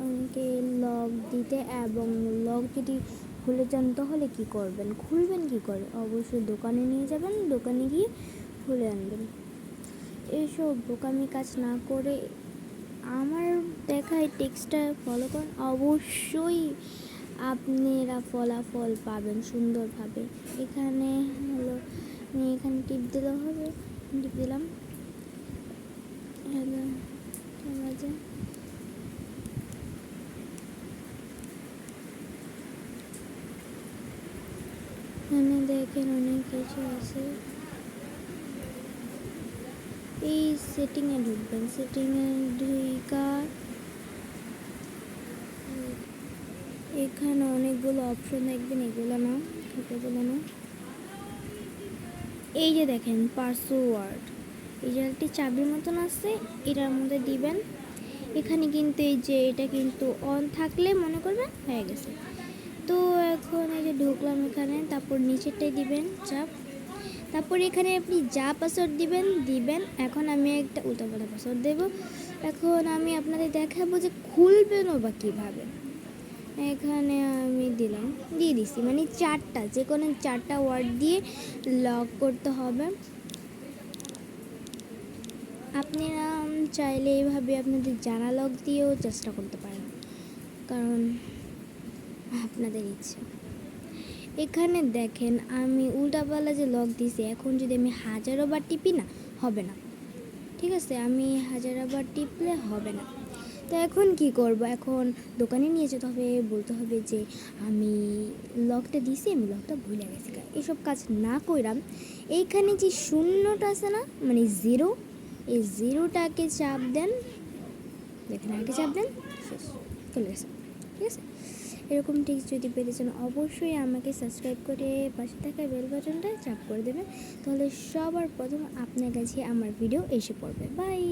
অনেকে লক দিতে, এবং লক যদি খুলে যান তাহলে কী করবেন, খুলবেন কী করে? অবশ্যই দোকানে নিয়ে যাবেন, দোকানে গিয়ে খুলে আনবেন। এইসব বোকামি কাজ না করে আমার দেখায় টেক্সটটা ফলো করেন, অবশ্যই আপনারা ফলাফল পাবেন সুন্দরভাবে। এখানে হলো এখানে টিপ দিলে হবে, টিপ দিলাম। এখানে দেখেন অনেক কিছু আছে। এই সেটিংয়ে ঢুকবেন, সেটিংয়ে ঢুকা এখানে অনেকগুলো অপশন দেখবেন, এগুলো না, এই যে দেখেন পাসওয়ার্ড, এই যে একটি চাবির মতন আছে, এটার মধ্যে দিবেন। এখানে কিন্তু এই যে এটা কিন্তু অন থাকলে মনে করবেন হয়ে গেছে। তো এখন এই যে ঢুকলাম এখানে, তারপর নিচেরটাই দিবেন চাপ, তারপর এখানে আপনি যা পাসওয়ার্ড দিবেন। এখন আমি একটা উল্টাপাল্টা পাসওয়ার্ড দেব। এখন আমি আপনাদের দেখাবো যে খুলবেনও বা কীভাবে। এখানে আমি দিয়ে দিছি, মানে চারটা, যে কোনো চারটা ওয়ার্ড দিয়ে লক করতে হবে। আপনারা চাইলে এইভাবে আপনাদের জানা লক দিয়েও চেষ্টা করতে পারেন, কারণ আপনাদের ইচ্ছা। এখানে দেখেন আমি উল্টাপাল্টা যে লক দিয়েছি, এখন যদি আমি 1000 বার টিপি না, হবে না। ঠিক আছে, আমি 1000 বার টিপলে হবে না। তো এখন কি করব, এখন দোকানে নিয়ে যেতে হবে, বলতে হবে যে আমি লকটা দিছি, আমি লকটা ভুলে গেছি। এসব কাজ না কইরাম এইখানে যে শূন্যটা আছে না, মানে জিরো, এই জিরোটাকে চাপ দেন, দেখেন আগে চাপ দেন, শেষ, চলে গেছে। ঠিক আছে, এরকম টিপস যদি পেতে চান অবশ্যই আমাকে সাবস্ক্রাইব করে পাশে থাকা বেল বাটনটা চাপ করে দেবেন, তাহলে সবার প্রথম আপনার কাছে আমার ভিডিও এসে পড়বে। বাই।